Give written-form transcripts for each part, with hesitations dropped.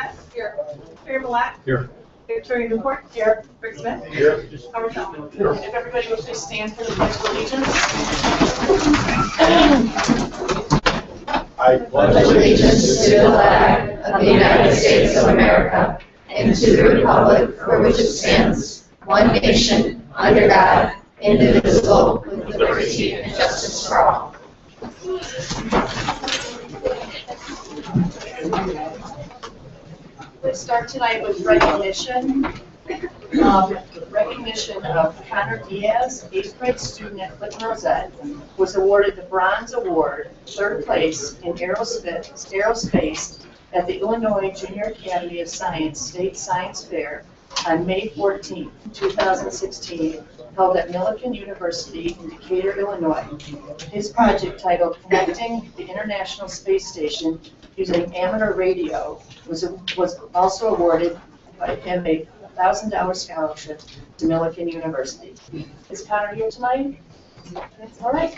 Hess. Here. Barry Black. Here. Victoria Newport. Here. Rick Smith. Here. Howard Feldman. If everybody will please stand for the Pledge of Allegiance. I pledge allegiance to the flag of the United States of America and to the republic for which it stands, one nation, under God, indivisible, with liberty and justice for all. Let's start tonight with recognition. Recognition of Connor Diaz, 8th grade student at Clinton Rosette, was awarded the Bronze Award, 3rd place in aerospace at the Illinois Junior Academy of Science State Science Fair on May 14, 2016, held at Millikan University in Decatur, Illinois. His project, titled Connecting the International Space Station Using Amateur Radio, was also awarded by him a $1,000 scholarship to Millikan University. Is Connor here tonight? All right.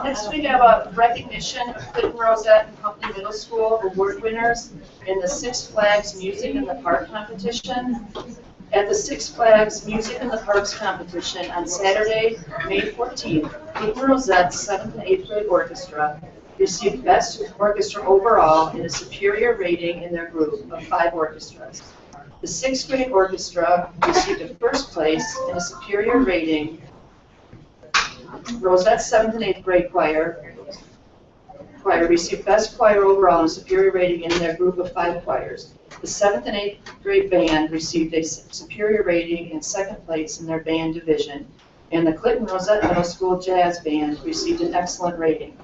Next, we have a recognition of Clinton Rosette and Company Middle School award winners in the Six Flags Music in the Park competition. At the Six Flags Music in the Parks competition on Saturday, May 14th, Clinton Rosette's 7th and 8th grade orchestra received Best Orchestra Overall and a superior rating in their group of 5 orchestras. The 6th grade orchestra received a 1st place and a superior rating. Rosette's 7th and 8th grade choir received Best Choir Overall and a superior rating in their group of 5 choirs. The 7th and 8th grade band received a superior rating and 2nd place in their band division, and the Clinton Rosette Middle School Jazz Band received an excellent rating.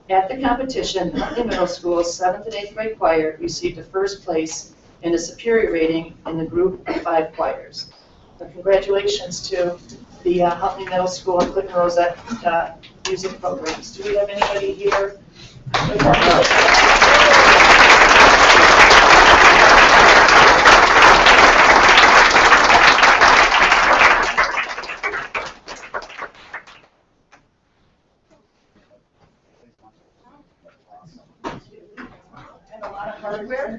At the competition, Huntley Middle School's 7th and 8th grade choir received a 1st place and a superior rating in the group of 5 choirs. So congratulations to the Huntley Middle School and Clinton Rosette music programs. Do we have anybody here? And a lot of hardware.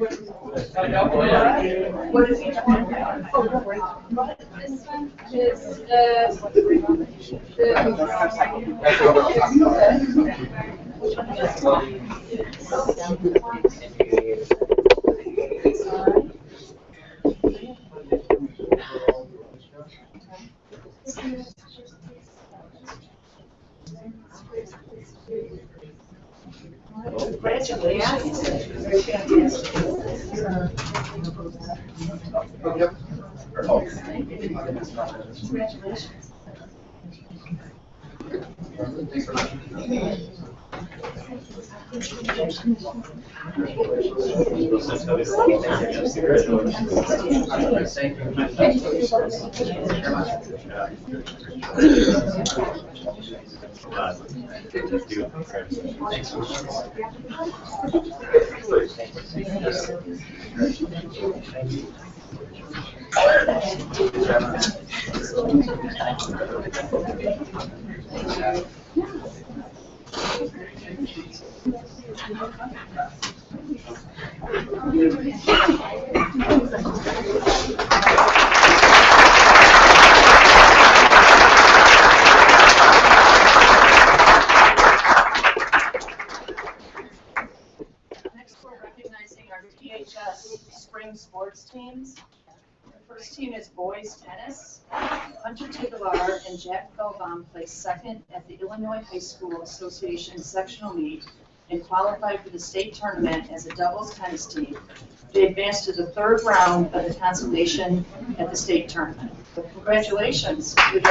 What is each one? Oh, great. This one is Congratulations. Very fantastic. Congratulations. Sports teams. The first team is boys tennis. Hunter Tigalar and Jack Belbaum placed 2nd at the Illinois High School Association sectional meet and qualified for the state tournament as a doubles tennis team. They advanced to the third round of the consolation at the state tournament. So congratulations. Would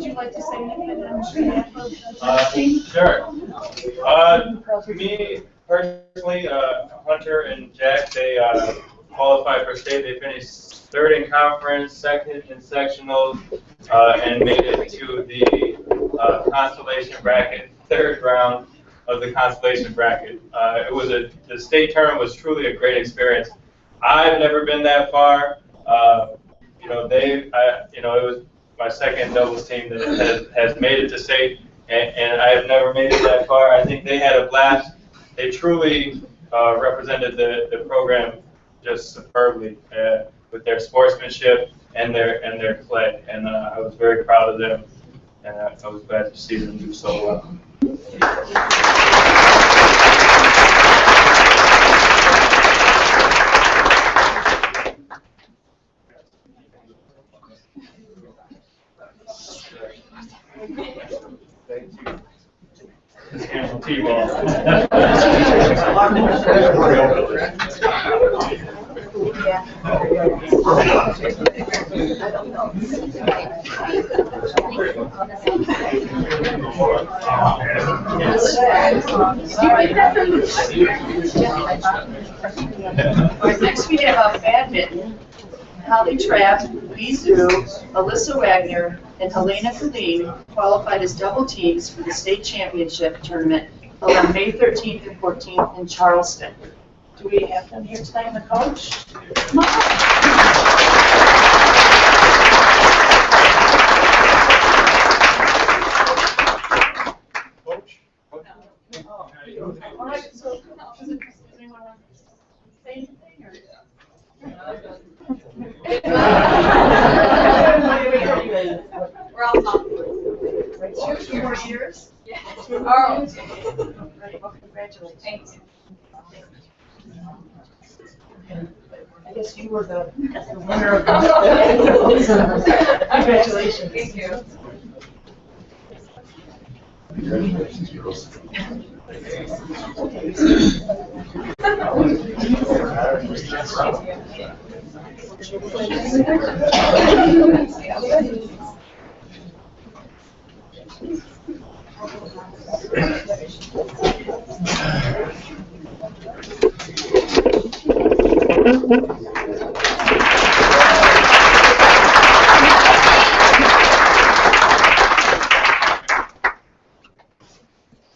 you like to say anything on behalf of the team? Sure. Me personally, Hunter and Jack, they qualified for state. They finished third in conference, second in sectionals, and made it to the consolation bracket, third round of the consolation bracket. The state tournament was truly a great experience. I've never been that far. It was my second doubles team that has made it to state, and I have never made it that far. I think they had a blast. They truly represented the program just superbly with their sportsmanship and their play, and I was very proud of them, and I was glad to see them do so well. Thank you. T-ball. Next we have badminton. Holly Trapp, Bizu, Alyssa Wagner, and Helena Colleen qualified as double teams for the state championship tournament held on May 13th and 14th in Charleston. Do we have them here tonight in the coach? Come on. All right, so does anyone want to say anything? Or? We're all talking. 2 more years? Yeah. Tomorrow. Right, well, congratulations. Thanks. I guess you were the winner of the congratulations. Thank you.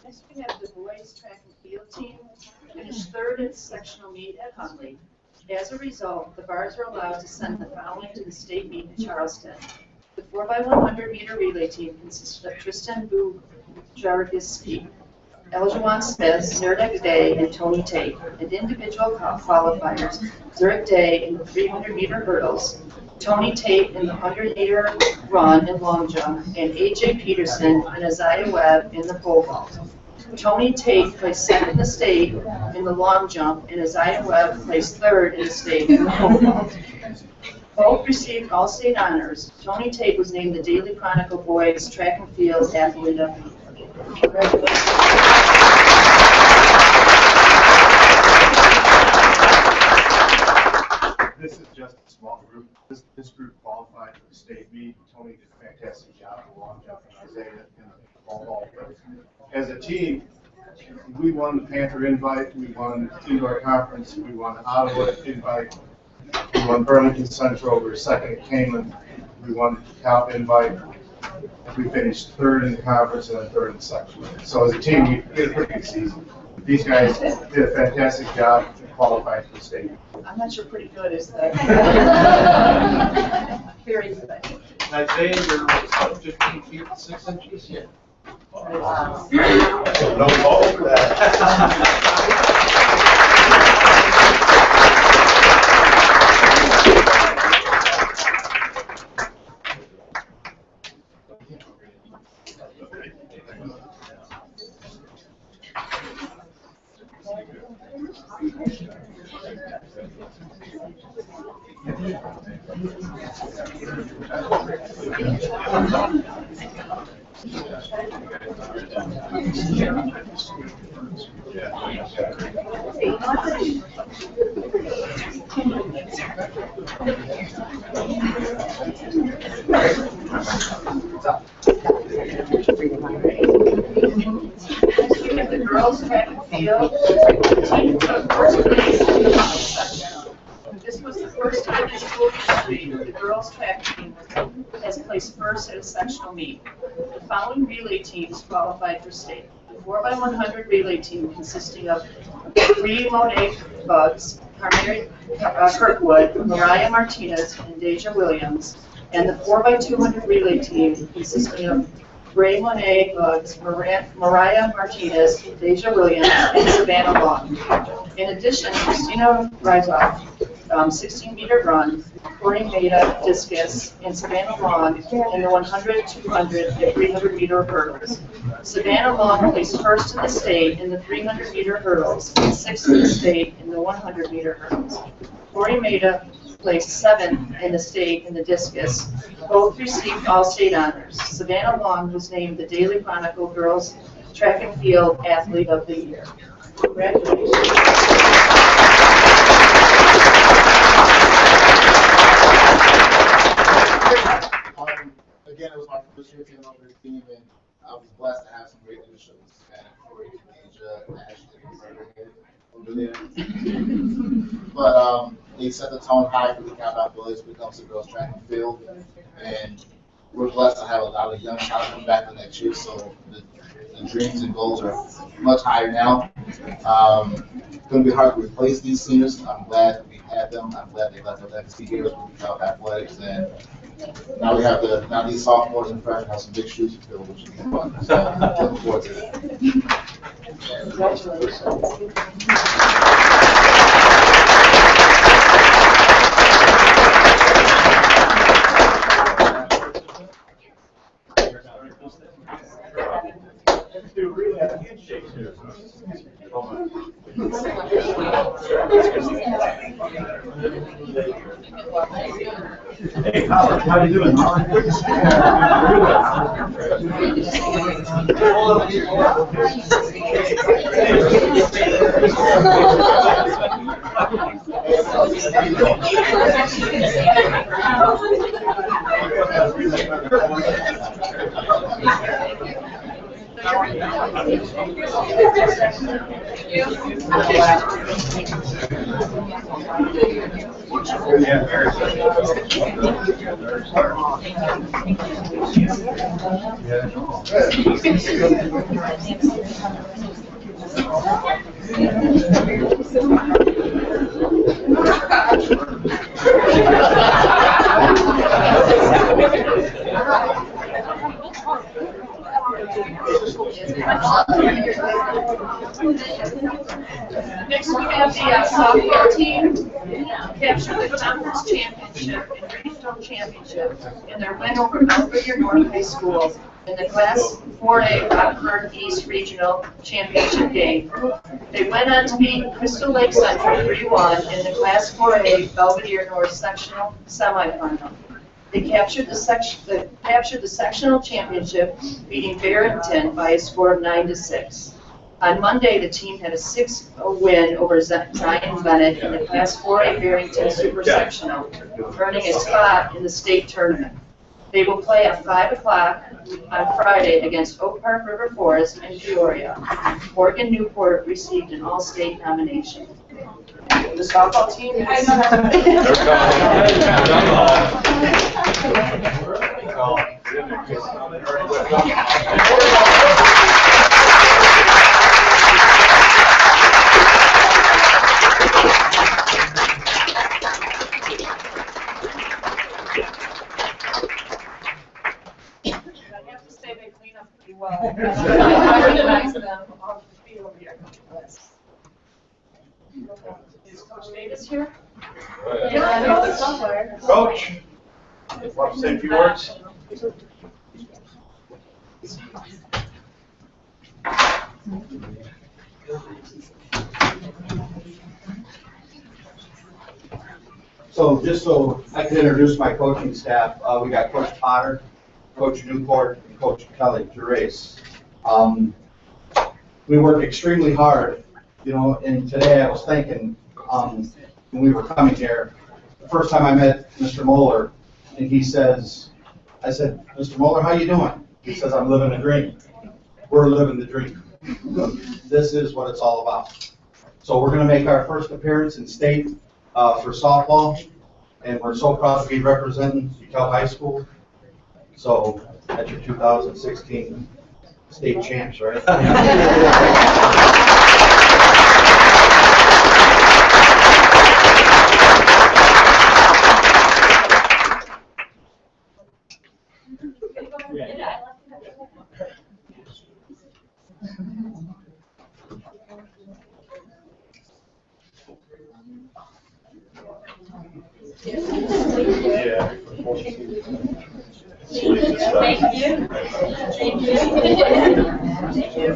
Next we have the boys track and field team, finished third in sectional meet at Huntley. As a result, the Bars are allowed to send the following to the state meet in Charleston. The 4x100 meter relay team consists of Tristan Bujargiski, Eljuan Smith, Zurek Day, and Tony Tate. And individual qualifiers, Zurek Day in the 300 meter hurdles, Tony Tate in the 100 meter run and long jump, and AJ Peterson and Isaiah Webb in the pole vault. Tony Tate placed second in the state in the long jump, and Isaiah Webb placed third in the state in the pole vault. Both received all-state honors. Tony Tate was named the Daily Chronicle Boys Track and Field Athlete of the Year. Congratulations. This is just a small group. This group qualified for the state meet. Tony did a fantastic job in the long jump, and Isaiah in the pole vault. As a team, we won the Panther invite, we won indoor conference, we won Ottawa invite, we won Burlington Central, we were second at Cayman, we won DeKalb invite. We finished third in the conference and then third in the section. So as a team, we did a pretty good season. These guys did a fantastic job and qualified for the state. I'm not sure pretty good is the very good. Isaiah, you're about 15 feet 6 inches. Yeah. Wow. No ball for that. At the girls' track and field, the team took first place in the model section. This was the first time in school history that the girls' track team has placed first at a sectional meet. The following relay teams qualified for state. The 4x100 relay team consisting of Bree Monet Bugs, Carmary Kirkwood, Mariah Martinez, and Deja Williams, and the 4x200 relay team consisting of Ray Monet Bugs, Mariah Martinez, Deja Williams, and Savannah Long. In addition, Christina Rizoff, 16-meter run, Corey Maida discus, and Savannah Long in the 100, 200, and 300-meter hurdles. Savannah Long placed first in the state in the 300-meter hurdles and sixth in the state in the 100-meter hurdles. Corey Maida placed seventh in the state in the discus. Both received all-state honors. Savannah Long was named the Daily Chronicle Girls Track and Field Athlete of the Year. Congratulations. Again, it was my first year taking over the team, and I was blessed to have some great leadership with Savannah, Corey, Asia, Ashley, but they set the tone high for the DeKalb athletics when it comes to girls track and field, and we're blessed to have a lot of young talent come back the next year. So the dreams and goals are much higher now. It's going to be hard to replace these seniors. I'm glad we had them. I'm glad they left their legacy here with DeKalb athletics, and now we have these sophomores and freshmen have some big shoes to fill, which will be fun. So looking forward to that. Congratulations. Hey, Howard, how you doing, Howard? Next, we have the softball team capture the conference championship and regional championship in their win over Belvedere North High School in the Class 4A Rockford East Regional Championship game. They went on to beat Crystal Lake Central 3-1 in the Class 4A Belvedere North Sectional Semifinal. They captured the sectional championship, beating Barrington by a score of 9-6. On Monday, the team had a 6-0 win over Zion Bennett in the Class 4A Barrington Super Sectional, earning a spot in the state tournament. They will play at 5 o'clock on Friday against Oak Park River Forest and Peoria. Morgan Newport received an all-state nomination. The softball team is... Well, I recognize them off the field here. Is Coach Davis here? Yeah, somewhere. Coach, want to say a few words? So just so I can introduce my coaching staff, we got Coach Potter, Coach Newport, and Coach Kelly Gervais. We work extremely hard, you know, and today I was thinking, when we were coming here, the first time I met Mr. Moeller, and he says, I said, Mr. Moeller, how you doing? He says, I'm living a dream. We're living the dream. This is what it's all about. So we're going to make our first appearance in state for softball, and we're so proud to be representing DeKalb High School. So that's your 2016 state champs, right? Yeah. Thank you. Thank you.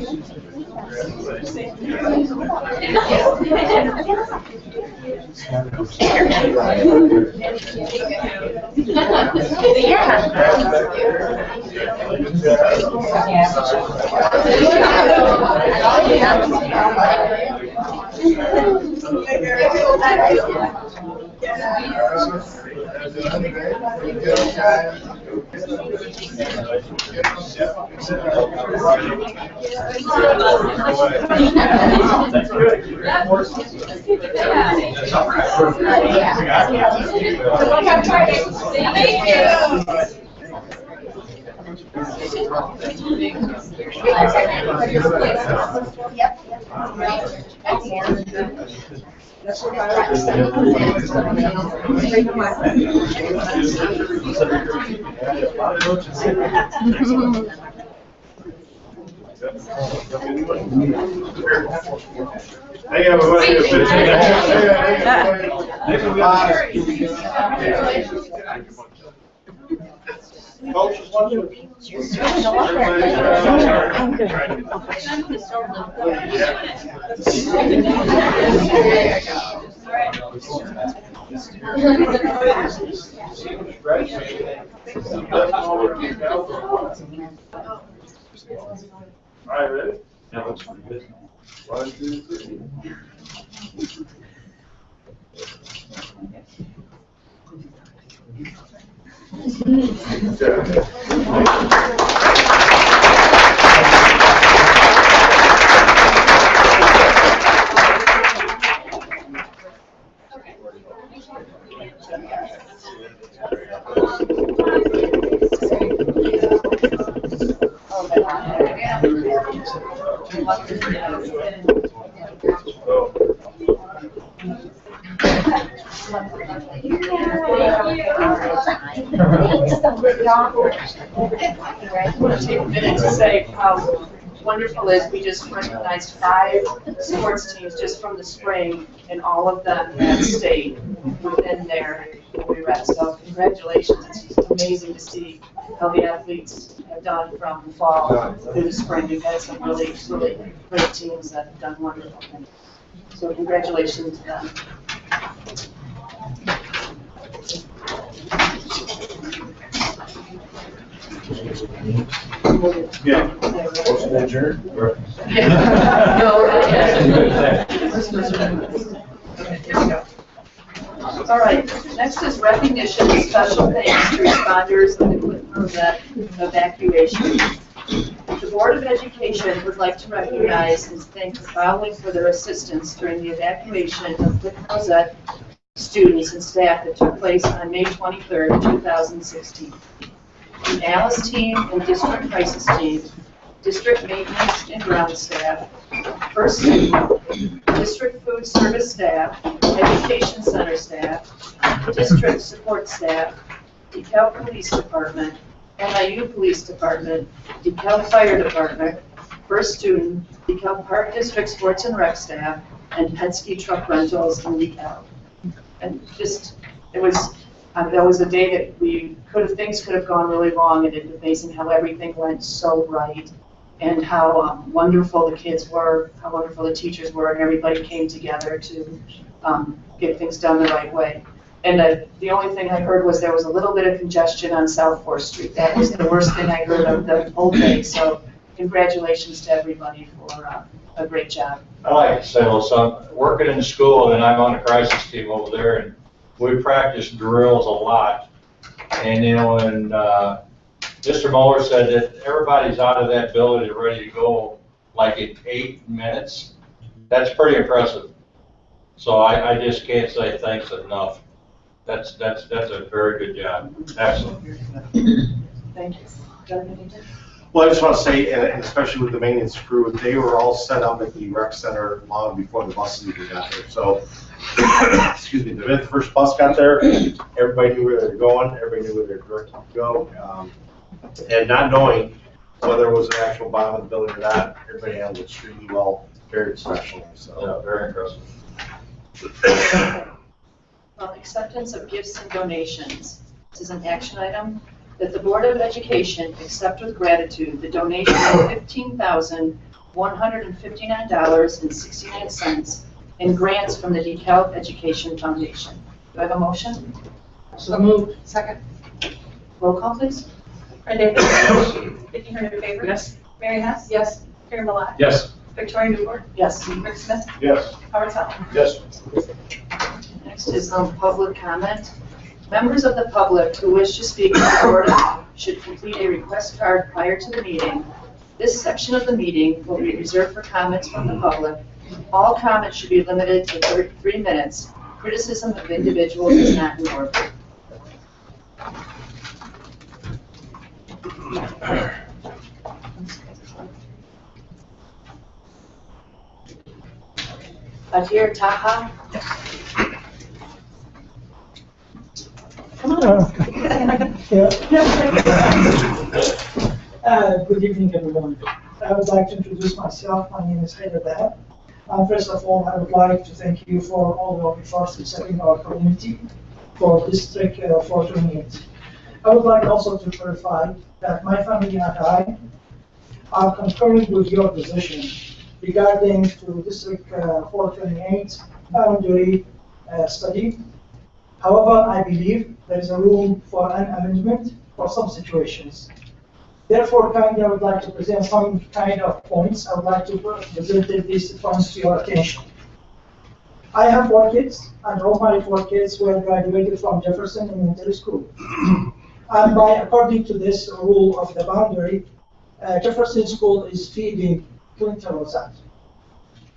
All right, ready? That looks pretty good. 1, 2, 3. I want to take a minute to say how wonderful it is. We just recognized 5 sports teams just from the spring, and all of them had state within there where we were at. So congratulations. It's just amazing to see how the athletes have done from the fall through the spring. We've had some really, really great teams that have done wonderful things. So congratulations to them. Yeah. Motion adjourned. All right, next is recognition and special thanks to responders in the Clinton Rosette evacuation. The Board of Education would like to recognize and thank the following for their assistance during the evacuation of Clinton Rosette students and staff that took place on May 23rd, 2016. The Alice team and district crisis team, district maintenance and ground staff, first aid, district food service staff, education center staff, district support staff, DeKalb Police Department, NIU Police Department, DeKalb Fire Department, first student, DeKalb Park District Sports and Rec staff, and Penske Truck Rentals in DeKalb. And just, it was, that was a day that things could have gone really wrong, and it's amazing how everything went so right, and how wonderful the kids were, how wonderful the teachers were, and everybody came together to get things done the right way. And the only thing I heard was there was a little bit of congestion on South 4th Street. That was the worst thing I heard of the whole day. So congratulations to everybody for a great job. I like to say, well, so I'm working in school and I'm on a crisis team over there, and we practice drills a lot. And, you know, and Mr. Mueller said that everybody's out of that building and ready to go like in 8 minutes. That's pretty impressive. So I just can't say thanks enough. That's a very good job. Excellent. Thank you. Jonathan? Well, I just want to say, and especially with the maintenance crew, they were all set up at the rec center long before the buses even got there. So, excuse me, the minute the first bus got there, everybody knew where they were going, everybody knew where they were directed to go. And not knowing whether it was an actual bomb in the building or not, everybody handled it extremely well, very professionally. So, Yeah, very impressive. Acceptance of gifts and donations. This is an action item that the Board of Education accept with gratitude the donation of $15,159.69 in grants from the DeKalb Education Foundation. Do I have a motion? So moved. Second. Roll call, please. Fred Davis. Vicky Herner-Faber. Yes. Mary Hess. Yes. Karen Balak. Yes. Victoria Newport. Yes. Rick Smith. yes. Howard Sutton. Yes. Next is public comment. Members of the public who wish to speak to the board should complete a request card prior to the meeting. This section of the meeting will be reserved for comments from the public. All comments should be limited to 3 minutes. Criticism of individuals is not in order. Adir Taha. Good evening, everyone. I would like to introduce myself. My name is Haider Dahab. First of all, I would like to thank you for all your efforts in serving our community for District 428. I would like also to clarify that my family and I are concurring with your position regarding to District 428 boundary study. However, I believe there is a room for an amendment for some situations. Therefore, kindly, I would like to present some kind of points. I would like to present these points to your attention. I have 4 kids, and all my 4 kids were graduated from Jefferson Elementary School. And according to this rule of the boundary, Jefferson School is feeding Clinton Rosat.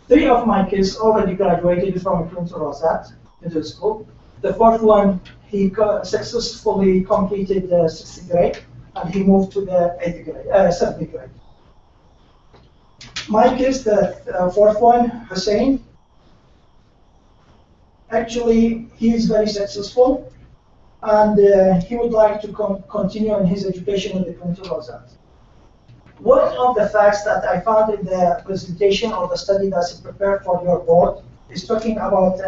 3 of my kids already graduated from Clinton Rosat Middle School. The 4th one, he successfully completed the 6th grade, and he moved to the 7th grade. My kids, the 4th one, Hussein, actually, he is very successful, and he would like to continue in his education in the Clinton Rosat. One of the facts that I found in the presentation or the study that's prepared for your board is talking about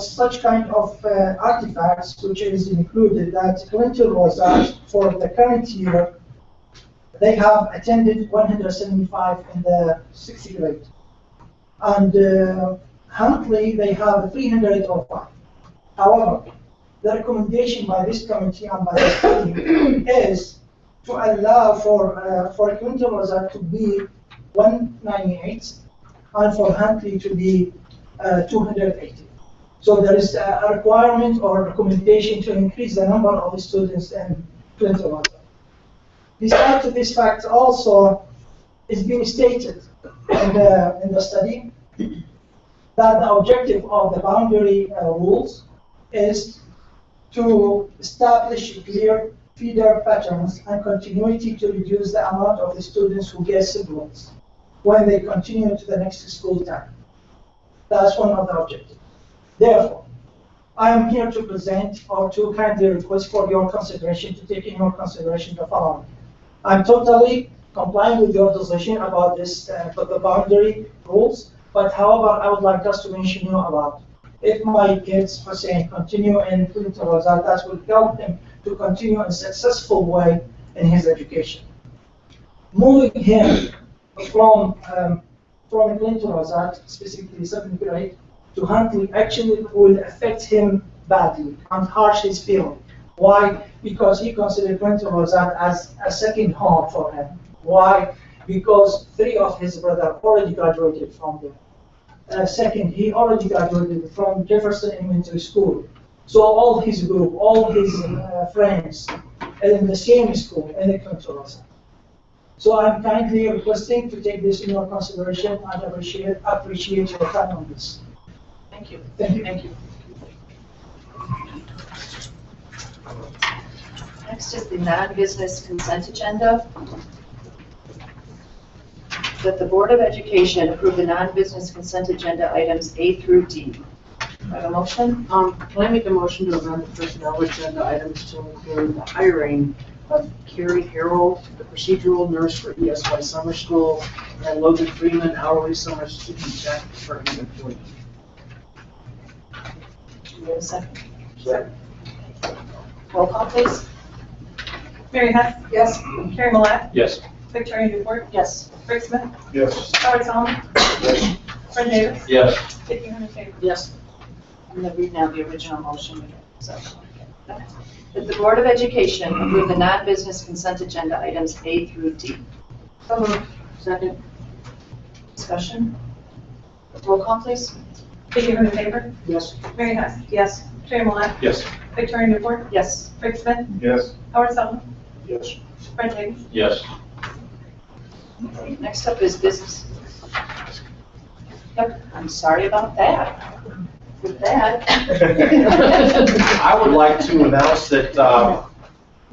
such kind of artifacts, which is included that Clinton Rosat for the current year, they have attended 175 in the 6th grade. And Huntley, they have 305. However, the recommendation by this committee and by the study is to allow for Clinton Rosat to be 198 and for Huntley to be 280. So there is a requirement or recommendation to increase the number of students in Clinton Rosat. Besides this fact, also it's been stated in the study that the objective of the boundary rules is to establish clear feeder patterns and continuity to reduce the amount of the students who get siblings when they continue to the next school term. That's one of the objectives. Therefore, I am here to present or to kindly request for your consideration, to take in your consideration the following. I'm totally complying with your decision about this, the boundary rules, but however, I would like just to mention you about if my kids, Hussein, continue in Clinton Rosat, that will help him to continue in a successful way in his education. Moving him from Clinton Rosat, specifically 7th grade, to handle actually will affect him badly and harsh his feeling. Why? Because he considered Quentin Rosat as a second home for him. Why? Because 3 of his brothers already graduated from there. Second, he already graduated from Jefferson Elementary School. So all his group, all his friends are in the same school, in the Quentin Rosat. So I'm kindly requesting to take this in your consideration and appreciate your time on this. Thank you. Thank you. Thank you. Next is the non-business consent agenda. That the Board of Education approve the non-business consent agenda items A through D. Do I have a motion? Can I make a motion to amend the personnel agenda items to include the hiring of Carrie Harrell, the procedural nurse for ESY Summer School, and Logan Freeman, hourly summer student tech for an employee? Do we have a second? Second. Roll call, please. Mary Hess? Yes. Carrie Millette? Yes. Victoria Newport? Yes. Craig Smith? Yes. Howard Solomon? Yes. Fred Davis? Yes. Vicki Hunter Taylor? Yes. I'm going to read now the original motion. So, that the Board of Education approve the non-business consent agenda items A through D. So moved. Second. Discussion. Roll call, please. Vicki Hunter Taylor? Yes. Mary Hess? Yes. Carrie Millette? Yes. Victoria Newport? Yes. Craig Smith? Yes. Howard Solomon? Yes. Fred Davis? Yes. Next up is business. Yep, I'm sorry about that. With that. I would like to announce that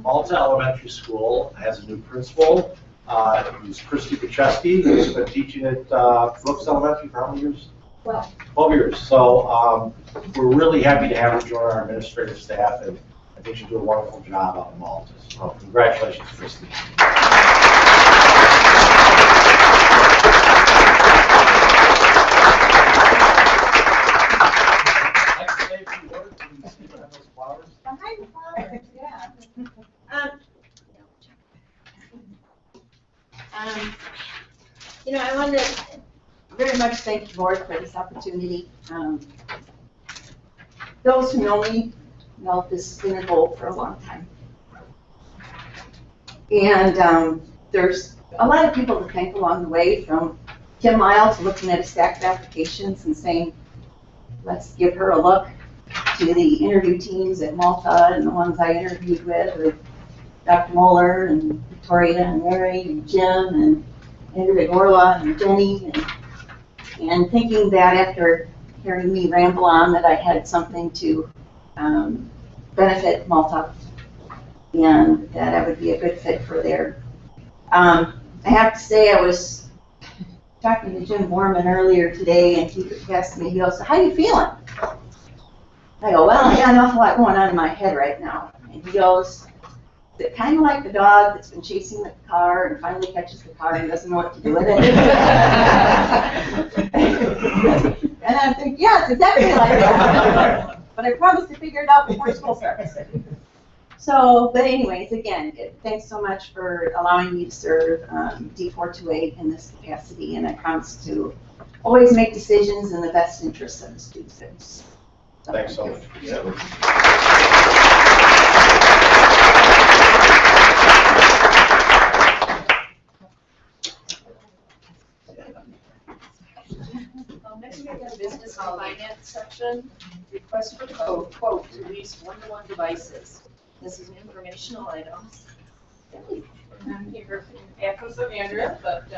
Malta Elementary School has a new principal. Who's Christy Kucheski, who's been teaching at Brooks Elementary for how many years? 12 years. So we're really happy to have her join our administrative staff, and I think she'll do a wonderful job out in Malta. So congratulations, Christy. Behind the flowers, yeah. I want to very much thank the board for this opportunity. Those who know me know this has been a goal for a long time. And there's a lot of people to thank along the way, from Kim Miles looking at a stack of applications and saying, let's give her a look, to the interview teams at Malta and the ones I interviewed with Dr. Moeller and Victoria and Mary and Jim and Andrea Gorla and Jenny, and thinking that after hearing me ramble on that I had something to benefit Malta and that I would be a good fit for there. I have to say, I was talking to Jim Borman earlier today, and he asked me, he goes, "How you feeling?" I go, "Well, I got an awful lot going on in my head right now." And he goes, "Is it kind of like the dog that's been chasing the car and finally catches the car and doesn't know what to do with it?" And I think, yes, exactly like that. But I promise to figure it out before school starts. So, but anyways, again, thanks so much for allowing me to serve D428 in this capacity, and I promise to always make decisions in the best interest of the students. So, Thanks so much. Next we have the business and finance section. Request for code, quote, to lease one-to-one devices. This is an informational item. I'm here in absence of Andrea, but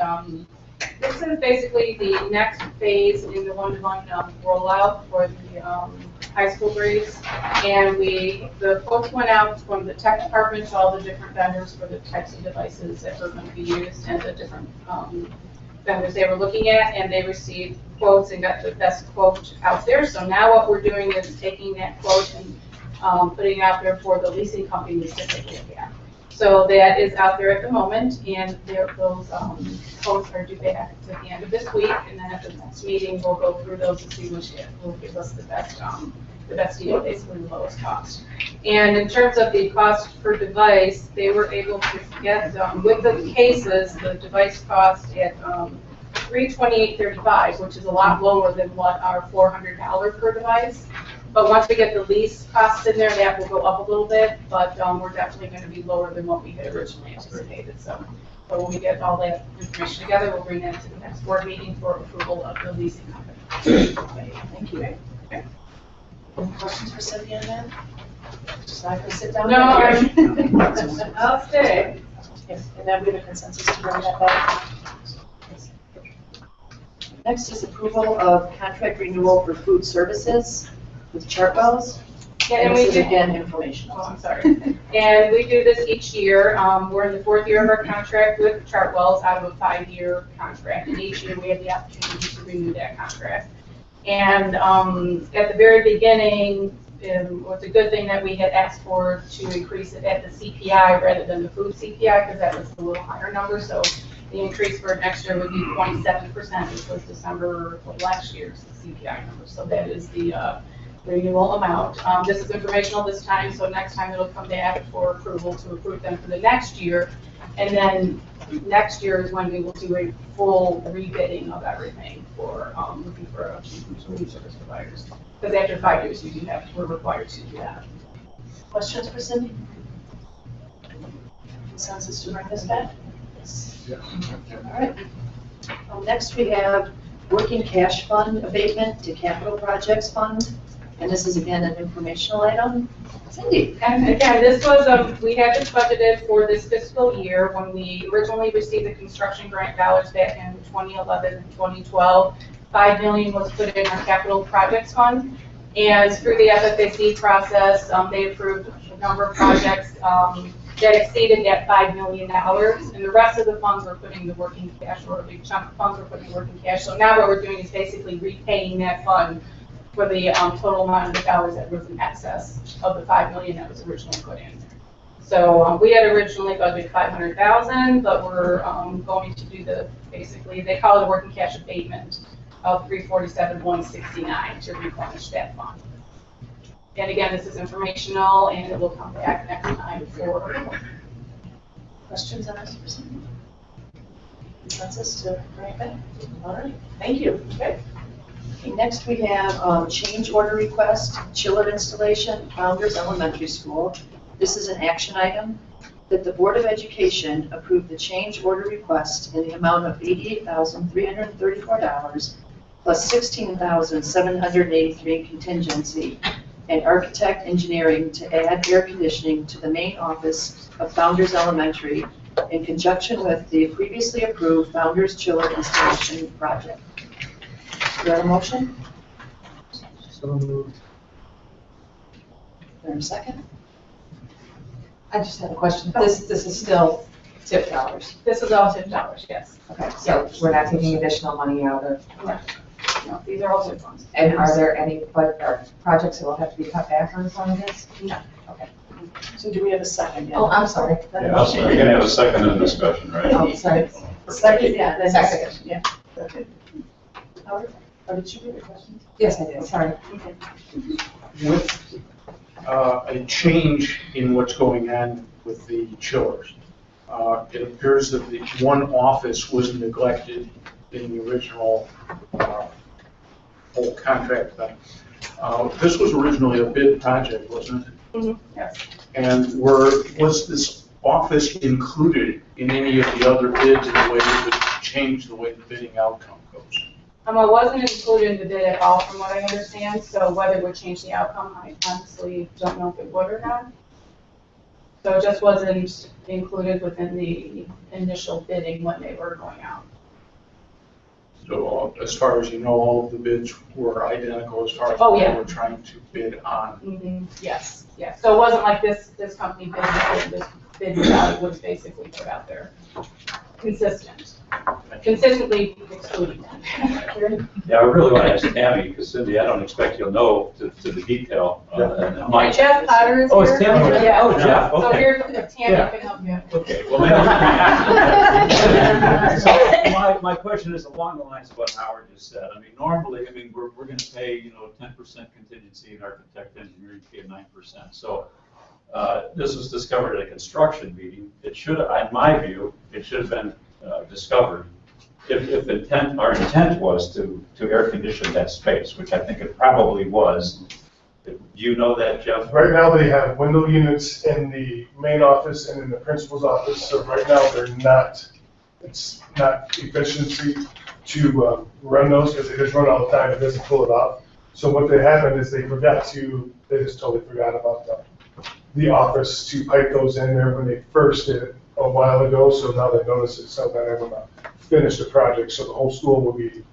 this is basically the next phase in the one-to-one rollout for the high school grades. And the quotes went out from the tech department to all the different vendors for the types of devices that were going to be used and the different vendors they were looking at, and they received quotes and got the best quote out there. So now what we're doing is taking that quote and putting it out there for the leasing companies to take a look at. So that is out there at the moment, and those quotes are due back at the end of this week, and then at the next meeting, we'll go through those and see which will give us the best deal, basically the lowest cost. And in terms of the cost per device, they were able to get, with the cases, the device cost at $328.35, which is a lot lower than what our $400 per device. But once we get the lease costs in there, that will go up a little bit, but we're definitely going to be lower than what we had originally anticipated. So when we get all that information together, we'll bring that to the next board meeting for approval of the leasing company. Thank you. Any questions for Cindy on that? Just not gonna sit down? No, I'm. I'll stay. Yes, and then we have a consensus to bring that back. Yes. Next is approval of contract renewal for food services with Chartwells. Yeah, and this we is do. again informational. Oh, I'm sorry. And we do this each year. We're in the 4th year of our contract with Chartwells out of a 5-year contract. And each year we have the opportunity to renew that contract. And at the very beginning, it was a good thing that we had asked for to increase it at the CPI rather than the food CPI, because that was a little higher number. So the increase for next year would be 0.7%, which was December of last year's CPI number. So that is the renewal amount. This is informational this time, so next time it'll come back for approval to approve them for the next year. And then next year is when we will do a full rebidding of everything for looking for food service providers. Because after 5 years, we're required to do that. Questions for Cindy? Consensus to bring this back? Yes. All right. Next we have working cash fund abatement to capital projects fund. And this is again an informational item. Cindy? And again, this was, we had this budgeted for this fiscal year when we originally received the construction grant dollars back in 2011 and 2012. $5 million was put in our capital projects fund. And through the FFAC process, they approved a number of projects that exceeded that $5 million. And the rest of the funds were putting the working cash, or a big chunk of funds were putting working cash. So now what we're doing is basically repaying that fund for the total amount of the dollars that was in excess of the $5 million that was originally put in. So we had originally budgeted $500,000, but we're going to do basically, they call it a working cash abatement of $347,169 to replenish that fund. And again, this is informational, and it will come back next time for Questions on this? Consensus to bring it back? All right, thank you. Okay. Okay, next we have change order request, chiller installation, Founders Elementary School. This is an action item that the Board of Education approve the change order request in the amount of $88,334 plus $16,783 contingency and architect engineering to add air conditioning to the main office of Founders Elementary in conjunction with the previously approved Founders Chiller installation project. Do you have a motion? So moved. Is there a second? I just have a question. This is still tip dollars. This is all $10, yes. Okay, so we're not taking additional money out of, No, these are all tip funds. and are there any projects that will have to be cut back on some of this? No. Okay. So do we have a second? Oh, I'm sorry. Yeah, also, we're gonna have a second in discussion, right? Oh, sorry. Second, yeah. then Second. Yeah. Second. Howard, or did you have a question? Yes, I did, sorry. Okay. With a change in what's going on with the chillers, it appears that the one office was neglected in the original whole contract thing. This was originally a bid project, wasn't it? Mm-hmm. Yes. And was this office included in any of the other bids in a way that would change the way the bidding outcome goes? It wasn't included in the bid at all, from what I understand, so whether it would change the outcome, I honestly don't know if it would or not. So it just wasn't included within the initial bidding when they were going out. So as far as you know, all of the bids were identical as far as Oh, what yeah. they were trying to bid on. Mm-hmm. Yes, yes. So it wasn't like this company bid, this bid was basically put out there. Consistent. Consistently excluding them. Yeah, I really want to ask Tammy, because Cindy, I don't expect you'll know to the detail. My Jeff Potter is here. Oh, it's Tammy? Yeah. Oh, Jeff, So okay. here, Tammy Yeah. can help you. Okay, well, so my question is along the lines of what Howard just said. I mean, normally, we're going to pay, 10% contingency and architect engineering fee of 9%. So this was discovered at a construction meeting. It should, in my view, it should have been discovered if our intent was to air condition that space, which I think it probably was, do you know that, Jeff? Right now, they have window units in the main office and in the principal's office, so right now, it's not efficiency to run those, because they just run all the time, it doesn't pull it off. So what they happened is they just totally forgot about the office to pipe those in there when they first did it a while ago, so now they notice it, so they're going to finish the project, so the whole school will be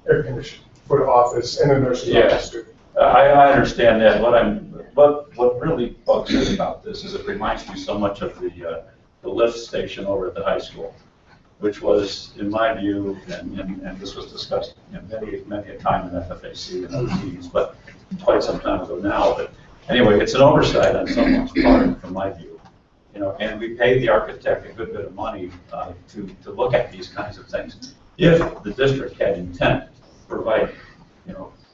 air conditioned for the office and the nurse's office too. I understand that. What really bugs me about this is it reminds me so much of the lift station over at the high school, which was, in my view, and this was discussed many a time in FFAC and other meetings, but quite some time ago now. But anyway, it's an oversight on someone's part, from my view. And we pay the architect a good bit of money to look at these kinds of things. If the district had intent to provide,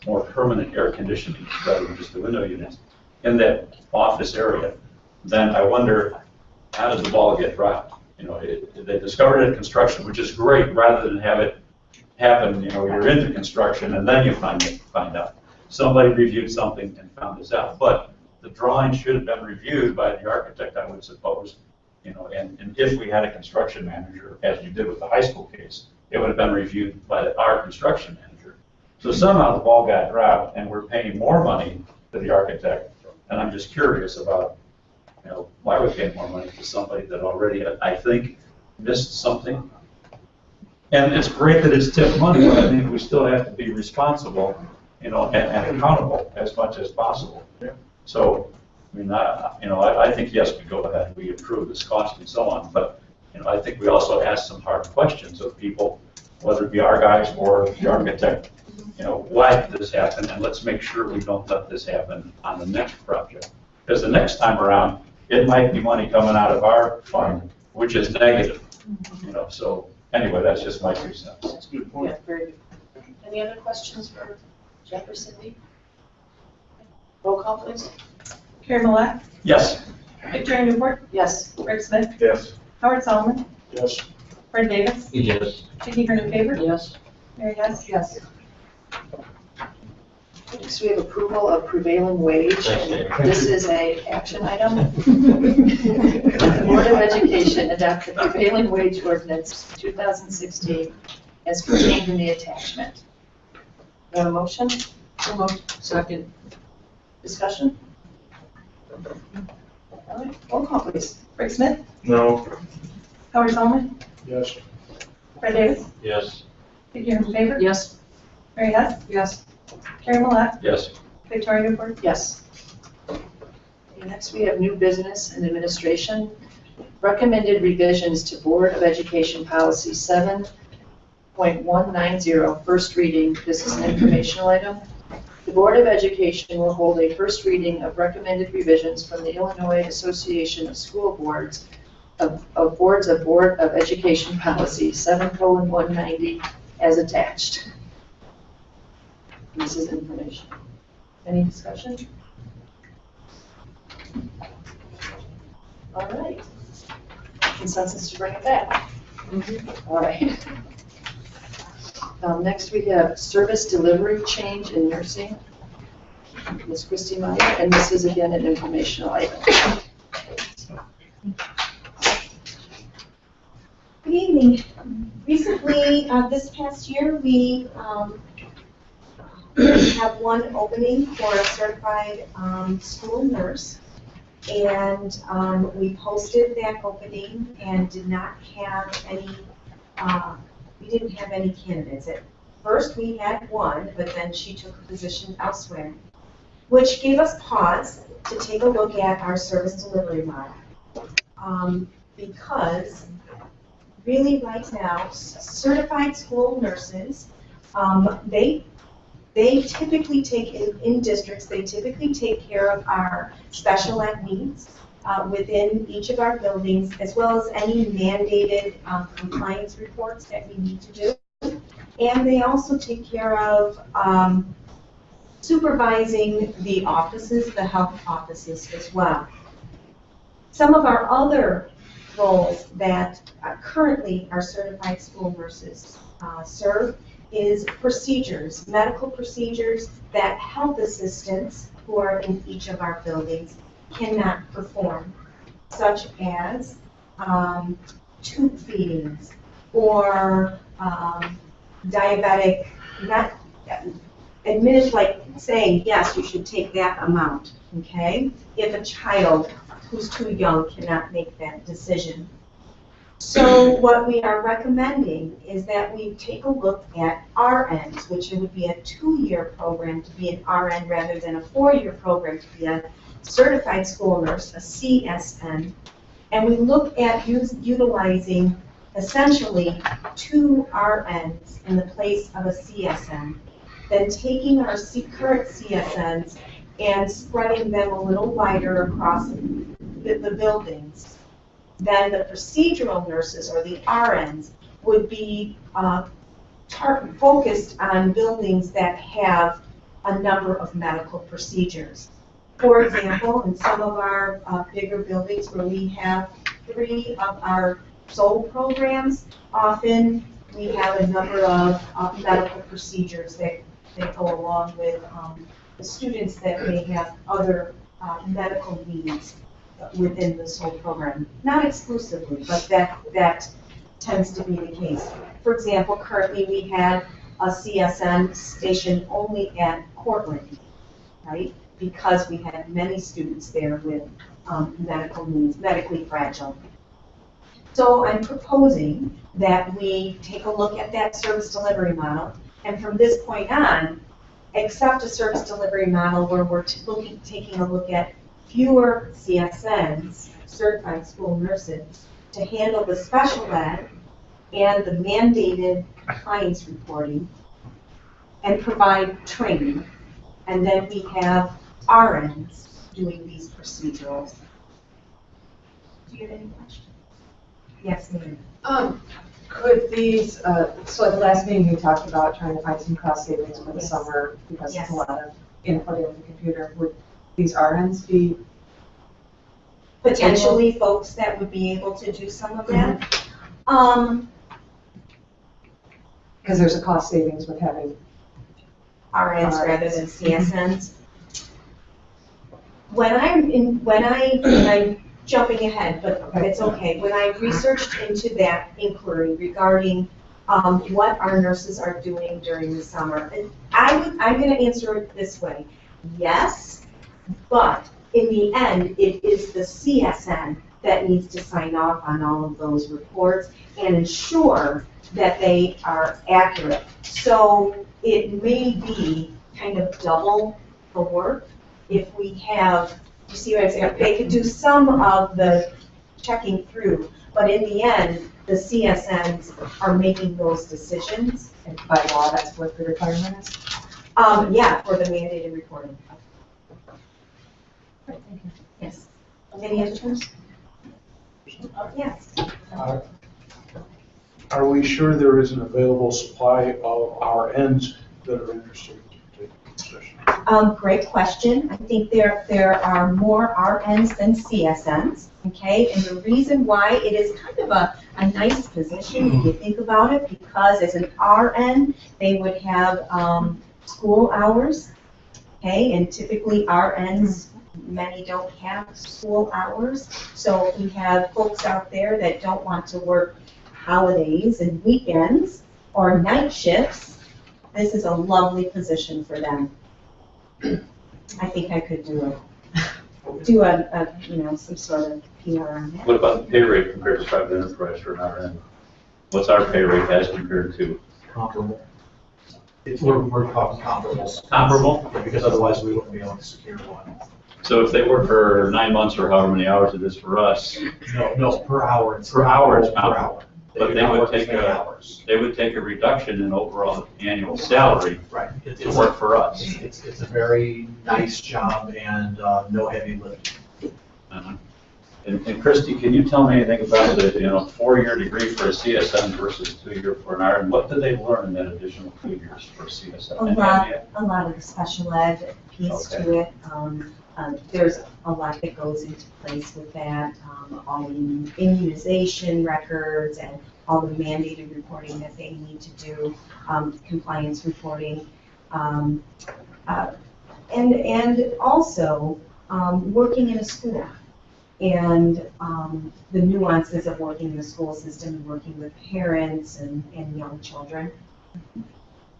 more permanent air conditioning rather than just the window units in that office area, then I wonder, how does the ball get dropped? They discovered it in construction, which is great, rather than have it happen, you're into construction and then you find out. Somebody reviewed something and found this out. But the drawing should have been reviewed by the architect, I would suppose. And if we had a construction manager, as you did with the high school case, it would have been reviewed by our construction manager. So somehow the ball got dropped, and we're paying more money to the architect. And I'm just curious about, why we're paying more money to somebody that already, I think, missed something. And it's great that it's tip money, but I think we still have to be responsible, and accountable as much as possible. So, I think, yes, we go ahead, we approve this cost and so on, but, I think we also ask some hard questions of people, whether it be our guys or the architect. Why did this happen? And let's make sure we don't let this happen on the next project. Because the next time around, it might be money coming out of our fund, which is negative. So anyway, that's just my 2 cents. That's a good point. Yeah, very good. Any other questions for Jeff or Cindy? Roll call, please. Carrie Millette, Yes. Victoria Newport, Yes. Rick Smith, Yes. Howard Solomon, Yes. Fred Davis, Yes. Vicky Hernandez, Yes. Mary Hess. Yes. Next, we have approval of prevailing wage. This is a action item. The Board of Education adopt the prevailing wage ordinance 2016 as contained in the attachment. Want a motion? So moved. Second. Discussion? All right, roll call, please. Rick Smith, No. Howard Solomon, Yes. Fred Davis, Yes. Vicky Hernandez, Yes. Mary Hess, Yes. Carrie Millette, Yes. Victoria Newport. Yes. Okay, next, we have new business and administration. Recommended revisions to Board of Education Policy 7.190, first reading. This is an informational item. The Board of Education will hold a first reading of recommended revisions from the Illinois Association of School Boards of Board of Education Policy 7.190 as attached. This is information. Any discussion? All right. Consensus to bring it back. All right. Next, we have service delivery change in nursing. Ms. Christy Meyer, and this is again an informational item. Good evening. Recently, this past year, we have one opening for a certified school nurse. And we posted that opening and did not have any, we didn't have any candidates. At first, we had one, but then she took a position elsewhere, which gave us pause to take a look at our service delivery model. Because really right now, certified school nurses, they typically take, in districts, they typically take care of our special ed needs within each of our buildings, as well as any mandated compliance reports that we need to do. And they also take care of supervising the offices, the health offices as well. Some of our other roles that currently our certified school nurses serve is procedures, medical procedures that health assistants who are in each of our buildings cannot perform, such as tube feedings or diabetic, not admitted, like saying, yes, you should take that amount, okay? If a child who's too young cannot make that decision. So what we are recommending is that we take a look at RNs, which would be a 2-year program to be an RN rather than a 4-year program to be a certified school nurse, a CSN. And we look at utilizing essentially 2 RNs in the place of a CSN, then taking our current CSNs and spreading them a little wider across the buildings. Then the procedural nurses, or the RNs, would be focused on buildings that have a number of medical procedures. For example, in some of our bigger buildings where we have 3 of our sole programs, often we have a number of medical procedures that go along with the students that may have other medical needs within the sole program. Not exclusively, but that tends to be the case. For example, currently we had a CSN stationed only at Cortland, right? Because we had many students there with medical needs, medically fragile. So I'm proposing that we take a look at that service delivery model, and from this point on, accept a service delivery model where we're taking a look at fewer CSNs, certified school nurses, to handle the special ed and the mandated compliance reporting and provide training. And then we have RNs doing these procedurals. Do you have any questions? Yes, ma'am. Could these, so at the last meeting, you talked about trying to find some cost savings for the summer because it's a lot of input into the computer. Would these RNs be? Potentially folks that would be able to do some of that. Because there's a cost savings with having RNs rather than CSNs. I'm jumping ahead, but it's okay. When I researched into that inquiry regarding what our nurses are doing during the summer, and I'm going to answer it this way. Yes, but in the end, it is the CSN that needs to sign off on all of those reports and ensure that they are accurate. So it may be kind of double the work if we have, you see what I'm saying? They could do some of the checking through, but in the end, the CSNs are making those decisions. And by law, that's what the requirement is? Yeah, for the mandated reporting. Yes. Any other questions? Yes. Are we sure there is an available supply of RNs that are interested in taking the position? Great question. I think there are more RNs than CSNs, okay? And the reason why it is kind of a nice position if you think about it, because as an RN, they would have school hours, okay? And typically RNs, many don't have school hours. So we have folks out there that don't want to work holidays and weekends or night shifts. This is a lovely position for them. I think I could do some sort of PR on that. What about the pay rate compared to private enterprise for an RN? What's our pay rate as compared to? Comparable. We're talking comparables. Comparable? Because otherwise we wouldn't be able to secure one. So if they work for 9 months or however many hours it is for us. No, per hour. It's Per hour, it's per not. hour. But they would take a reduction in overall annual salary Right. to work for us. It's a very nice job and no heavy lifting. Uh-huh. And Christy, can you tell me anything about the 4-year degree for a CSN versus 2-year for an RN? What did they learn in that additional 2 years for CSN? A lot of the special ed piece to it. There's a lot that goes into place with that, all the immunization records and all the mandated reporting that they need to do, compliance reporting. And also, working in a school and the nuances of working in the school system and working with parents and young children.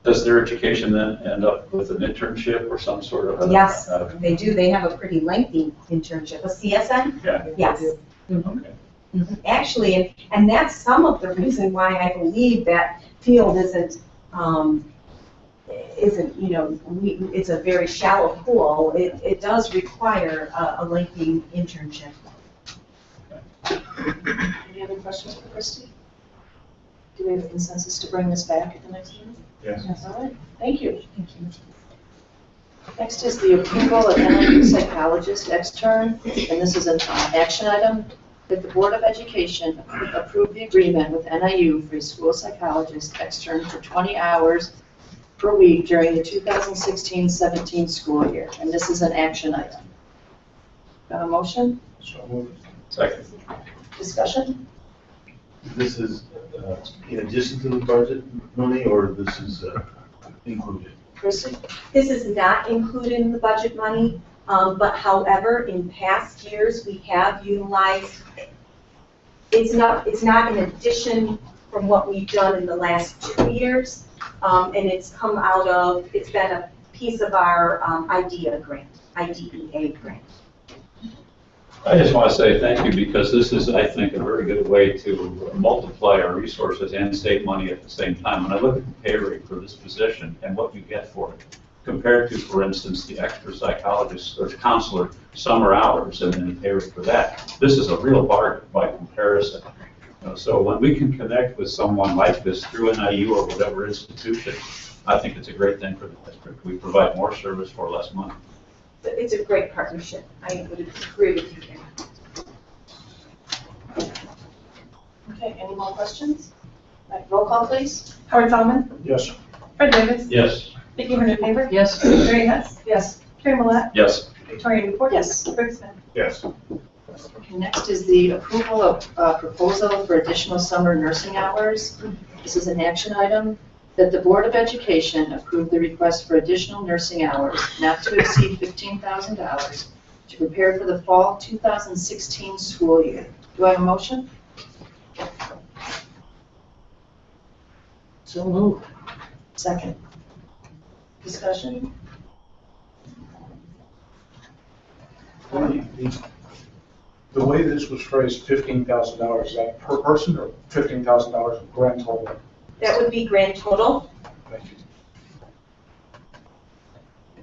Does their education then end up with an internship or some sort of? Yes, they do. They have a pretty lengthy internship. A CSN? Yeah. Yes. Okay. Actually, and that's some of the reason why I believe that field isn't, it's a very shallow pool. It does require a lengthy internship. Any other questions for Christie? Do we have a consensus to bring this back at the next meeting? Yes. All right, thank you. Thank you. Next is the approval of NIU psychologist extern, and this is an action item that the Board of Education approve the agreement with NIU for a school psychologist extern for 20 hours per week during the 2016-17 school year, and this is an action item. Got a motion? So moved. Second. Discussion? This is in addition to the budget money, or this is included? Christie? This is not included in the budget money, but however, in past years, we have utilized, it's not in addition from what we've done in the last 2 years, and it's come out of, it's been a piece of our IDEA grant. I just want to say thank you because this is, I think, a very good way to multiply our resources and save money at the same time. When I look at the pay rate for this position and what you get for it, compared to, for instance, the extra psychologist or counselor summer hours and then the pay rate for that, this is a real bargain by comparison. So when we can connect with someone like this through NIU or whatever institution, I think it's a great thing for the district. We provide more service for less money. It's a great partnership. I would agree with you, Karen. Okay, any more questions? All right, roll call, please. Howard Solomon? Yes. Fred Davis? Yes. Vicki Henry. Yes. Jerry Hess? Yes. Terry Millet? Yes. Victoria Newport? Yes. Rick Smith? Yes. Okay, next is the approval of proposal for additional summer nursing hours. This is an action item that the Board of Education approve the request for additional nursing hours not to exceed $15,000 to prepare for the fall 2016 school year. Do I have a motion? So moved. Second. Discussion? The way this was phrased, $15,000, is that per person or $15,000 grand total? That would be grand total. Thank you.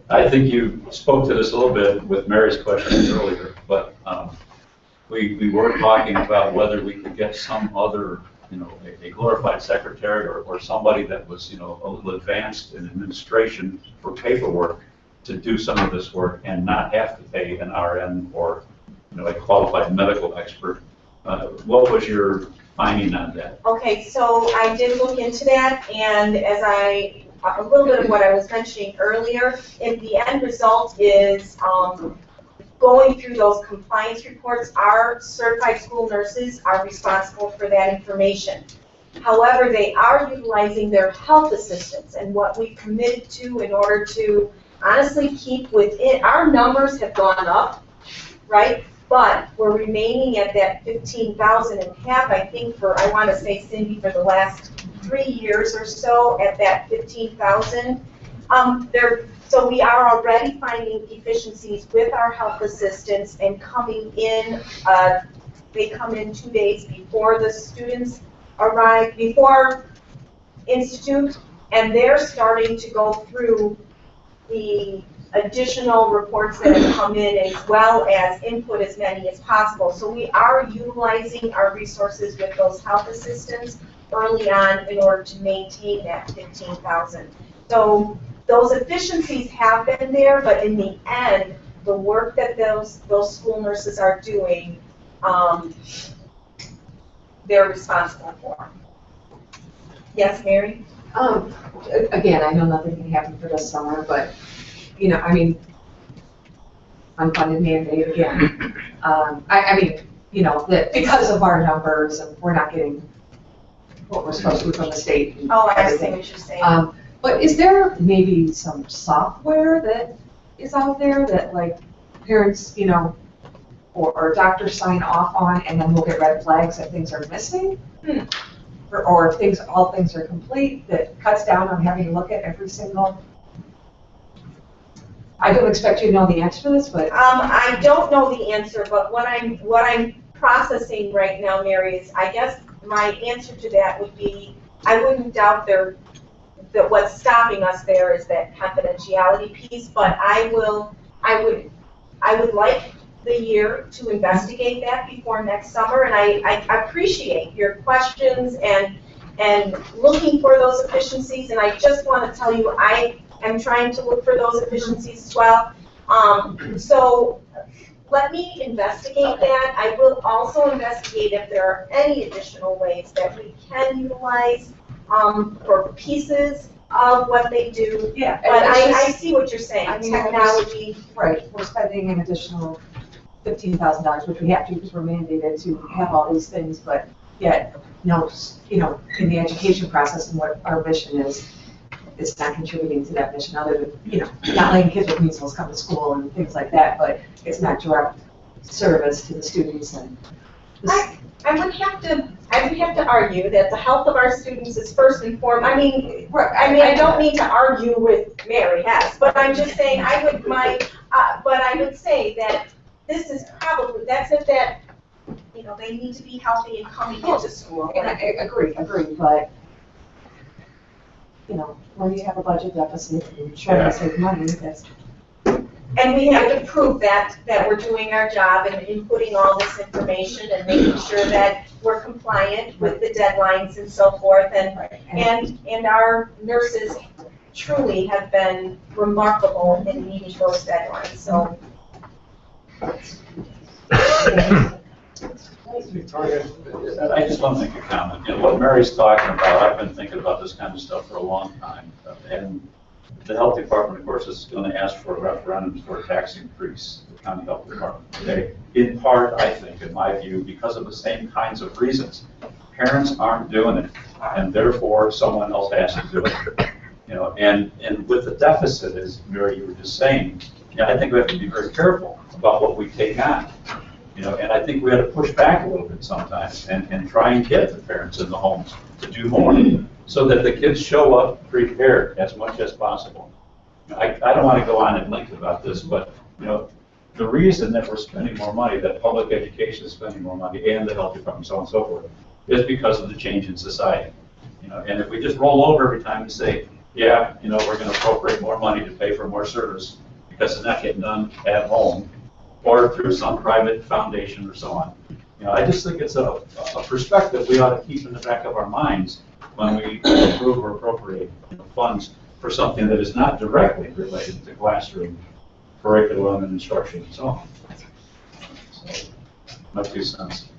I think you spoke to this a little bit with Mary's questions earlier, but we were talking about whether we could get some other, a glorified secretary or somebody that was, a little advanced in administration for paperwork to do some of this work and not have to pay an RN or, a qualified medical expert. What was your finding on that? Okay, so I did look into that, and as a little bit of what I was mentioning earlier, if the end result is going through those compliance reports, our certified school nurses are responsible for that information. However, they are utilizing their health assistants, and what we committed to in order to honestly keep within, our numbers have gone up, right? But we're remaining at that 15,000 and have, I think, for, I want to say, Cindy, for the last 3 years or so at that 15,000. So we are already finding efficiencies with our health assistants and coming in, they come in 2 days before the students arrive, before institute, and they're starting to go through the additional reports that have come in as well as input as many as possible. So we are utilizing our resources with those health assistants early on in order to maintain that 15,000. So those efficiencies have been there, but in the end, the work that those school nurses are doing, they're responsible for. Yes, Mary? Again, I know nothing can happen for this summer, but, I mean, unfunded mandate again. I mean, you know, that because of our numbers and we're not getting what we're supposed to from the state. And Oh, I see everything. what you're saying. But is there maybe some software that is out there that like parents, you know, or doctors sign off on and then we'll get red flags that things are missing? Or if all things are complete, that cuts down on having to look at every single. I don't expect you to know the answer to this, but. I don't know the answer, but what I'm processing right now, Mary, is I guess my answer to that would be, I wouldn't doubt that what's stopping us there is that confidentiality piece, but I would like the year to investigate that before next summer, and I appreciate your questions and looking for those efficiencies, and I just want to tell you, I am trying to look for those efficiencies as well. So let me investigate that. I will also investigate if there are any additional ways that we can utilize for pieces of what they do. Yeah, but I see what you're saying. I mean, Technology. Right, we're spending an additional $15,000, which we have to because we're mandated to have all these things, but yet, no, you know, in the education process and what our mission is, it's not contributing to that mission other than, you know, not letting kids with measles come to school and things like that, but it's not direct service to the students and. I would have to argue that the health of our students is first and foremost. I don't mean to argue with Mary Hess, but I'm just saying but I would say that this is probably, that's it, that, you know, they need to be healthy and coming into school. And I agree, but, you know, when you have a budget deficit and trying to save money, that's. And we have to prove that we're doing our job and inputting all this information and making sure that we're compliant with the deadlines and so forth. And our nurses truly have been remarkable in meeting those deadlines, so. Victoria, I just want to make a comment. You know, what Mary's talking about, I've been thinking about this kind of stuff for a long time. And the health department, of course, is going to ask for a referendum for a tax increase, the county health department. Okay? In part, I think, in my view, because of the same kinds of reasons. Parents aren't doing it, and therefore someone else has to do it. You know, and with the deficit, as Mary, you were just saying, you know, I think we have to be very careful about what we take on. You know, and I think we have to push back a little bit sometimes and try and get the parents in the homes to do more so that the kids show up prepared as much as possible. I don't want to go on at length about this, but, you know, the reason that we're spending more money, that public education is spending more money, and the health department, so on and so forth, is because of the change in society. You know, and if we just roll over every time and say, yeah, you know, we're going to appropriate more money to pay for more service because it's not getting done at home or through some private foundation or so on. You know, I just think it's a perspective we ought to keep in the back of our minds when we approve or appropriate, you know, funds for something that is not directly related to classroom curriculum and instruction and so on. So, my 2 cents.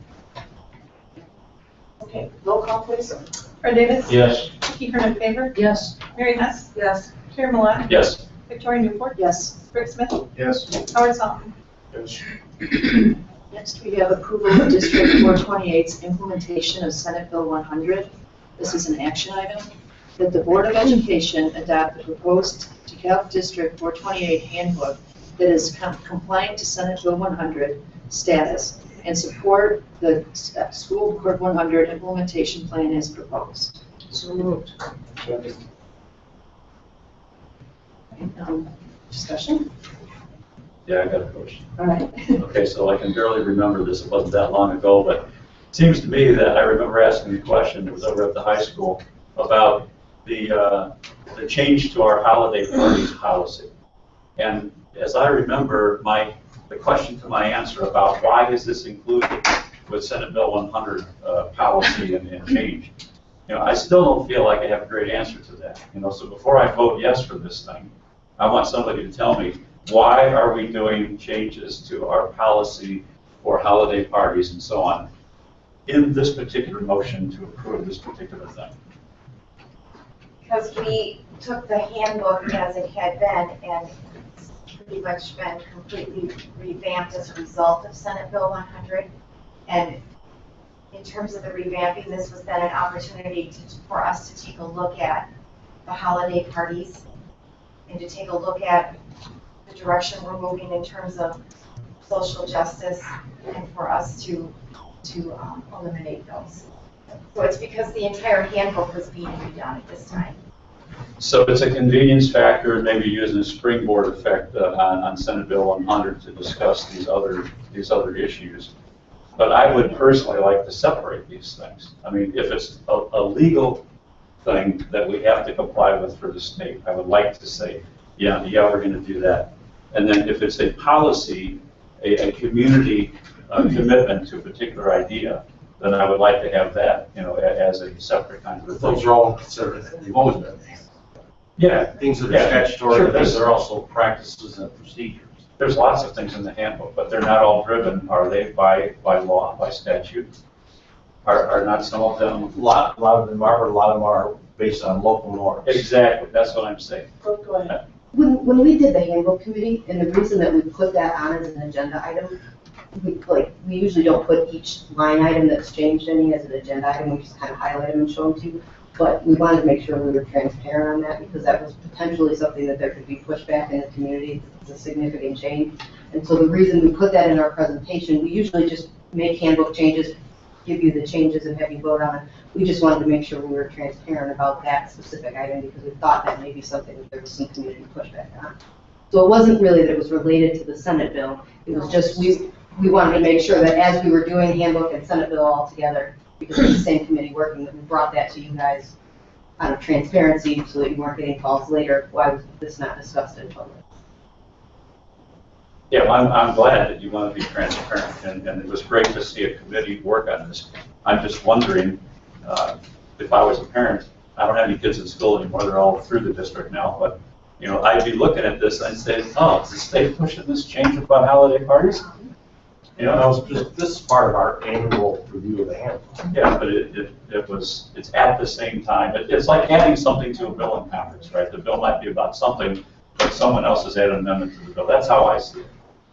Okay, roll call please. Fred Davis? Yes. Vicki Herman Favor? Yes. Mary Hess? Yes. Terry Millat? Yes. Victoria Newport? Yes. Rick Smith? Yes. Howard Sullivan? Yes. Next, we have approval of District 428's implementation of Senate Bill 100. This is an action item that the Board of Education adopt the proposed DeKalb District 428 handbook that is compliant to Senate Bill 100 status and support the School Board 100 implementation plan as proposed. So moved. Discussion? Yeah, I got a question. All right. Okay, so I can barely remember this. It wasn't that long ago, but it seems to me that I remember asking the question, it was over at the high school, about the change to our holiday parties policy. And as I remember, the question to my answer about why is this included with Senate Bill 100 policy and change, you know, I still don't feel like I have a great answer to that. You know, so before I vote yes for this thing, I want somebody to tell me, why are we doing changes to our policy for holiday parties and so on in this particular motion to approve this particular thing? Because we took the handbook as it had been and pretty much been completely revamped as a result of Senate Bill 100. And in terms of the revamping, this was then an opportunity for us to take a look at the holiday parties and to take a look at the direction we're moving in terms of social justice and for us to eliminate those. So it's because the entire handbook was being redone at this time. So it's a convenience factor, maybe using a springboard effect on Senate Bill 100 to discuss these other issues. But I would personally like to separate these things. I mean, if it's a legal thing that we have to comply with for the state, I would like to say, yeah, we're going to do that. And then if it's a policy, a community commitment to a particular idea, then I would like to have that, as a separate kind of a thing. Those are all considered, they've always been. Yeah. Things that are statutory, sure, but they're also practices and procedures. There's lots of things in the handbook, but they're not all driven, are they, by law, by statute? Are not some of them? A lot of them are, but a lot of them are based on local norms. Exactly, that's what I'm saying. Go ahead. When we did the handbook committee, and the reason that we put that on as an agenda item, we usually don't put each line item that's changed any as an agenda item, we just kind of highlight them and show them to you. But we wanted to make sure we were transparent on that because that was potentially something that there could be pushback in the community. It's a significant change. And so the reason we put that in our presentation, we usually just make handbook changes, give you the changes and have you vote on it. We just wanted to make sure we were transparent about that specific item because we thought that may be something that there was some community pushback on. So it wasn't really that it was related to the Senate bill. It was just we wanted to make sure that as we were doing handbook and Senate bill all together, because it's the same committee working, that we brought that to you guys out of transparency so that you weren't getting calls later, why was this not discussed in public? Yeah, well, I'm glad that you want to be transparent, and it was great to see a committee work on this. I'm just wondering, if I was a parent, I don't have any kids in school anymore, they're all through the district now, but, I'd be looking at this and saying, oh, is the state pushing this change about holiday parties? This is part of our annual review of the handbook. Yeah, but it's at the same time. It's like adding something to a bill in Congress, right? The bill might be about something, but someone else has added an amendment to the bill. That's how I see it.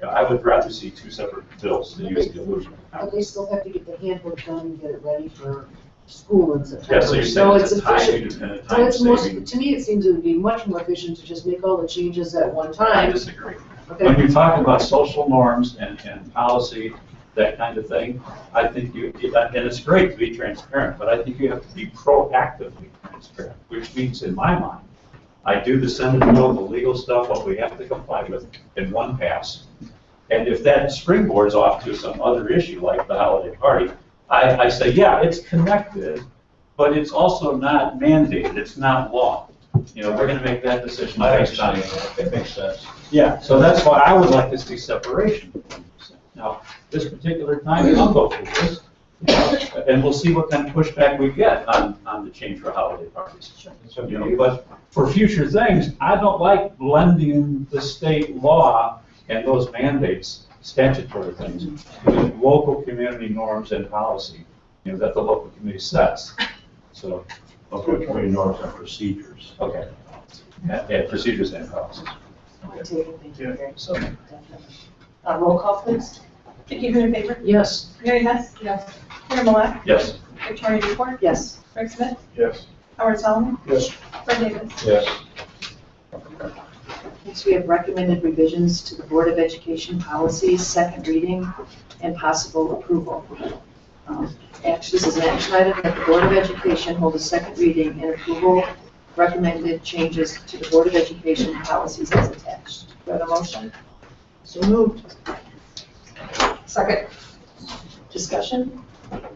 I would rather see two separate bills than use the illusion. But they still have to get the handbook done and get it ready for school in September. Yeah, so you're saying it's a time saving. To me, it seems it would be much more efficient to just make all the changes at one time. I disagree. Okay. When you talk about social norms and policy, that kind of thing, I think and it's great to be transparent, but I think you have to be proactively transparent, which means in my mind, I do the Senate bill, the legal stuff, what we have to comply with in one pass. And if that springboards off to some other issue like the holiday party, I say, yeah, it's connected, but it's also not mandated, it's not law. We're going to make that decision based on it. It makes sense. Yeah, so that's why I would like to see separation. Now, this particular time, I'll go through this, and we'll see what kind of pushback we get on the change for holiday parties. But for future things, I don't like blending the state law and those mandates, statutory things, with local community norms and policy, that the local committee sets. So. Okay, community norms and procedures. Okay. Yeah, procedures and policies. So, roll call, please. Vicki Vanderpaper? Yes. Mary Hess? Yes. Karen Malek? Yes. Victoria Newport? Yes. Greg Smith? Yes. Howard Solomon? Yes. Fred Davis? Yes. Next, we have recommended revisions to the Board of Education policies, second reading, and possible approval. This is an action item that the Board of Education hold a second reading and approval recommended changes to the Board of Education policies as attached. Do I have a motion? So moved. Second. Discussion? Okay,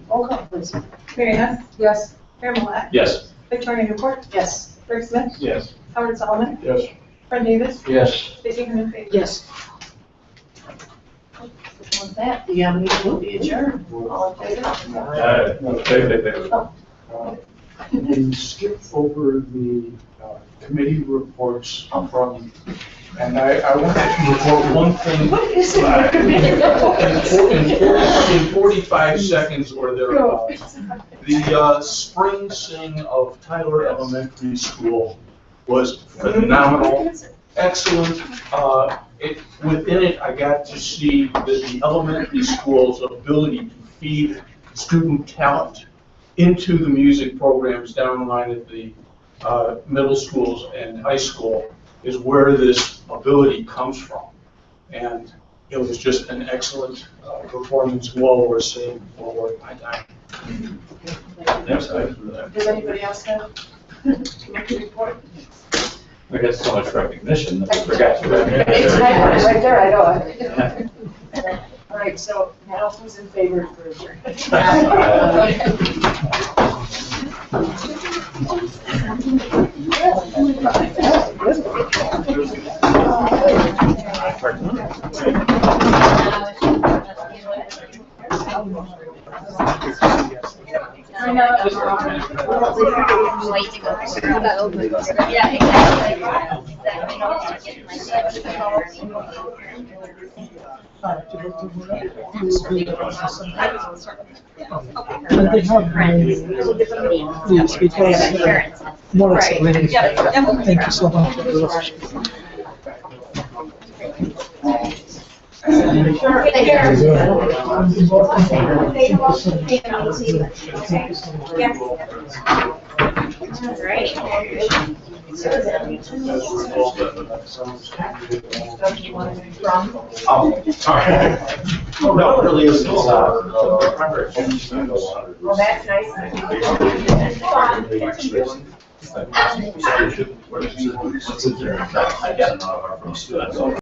roll call, please. Mary Hess? Yes. Karen Malek? Yes. Victoria Newport? Yes. Greg Smith? Yes. Howard Solomon? Yes. Fred Davis? Yes. Vicki Vanderpaper? Yes. With that, the meeting will be adjourned. All in favor? We skip over the committee reports from, and I want to report one thing. What is it? In 45 seconds or thereabouts. The spring sing of Tyler Elementary School was phenomenal, excellent. Within it, I got to see the elementary school's ability to feed student talent into the music programs down the line at the middle schools and high school is where this ability comes from. And it was just an excellent performance, well worth seeing, well worth my time. Does anybody else have to report? We got so much recognition that we forgot to. It's right there, I know. All right, so now who's in favor for adjournment? Yes, because more exciting. Thank you so much. No, it really is. Well, that's nice. I got an offer from students.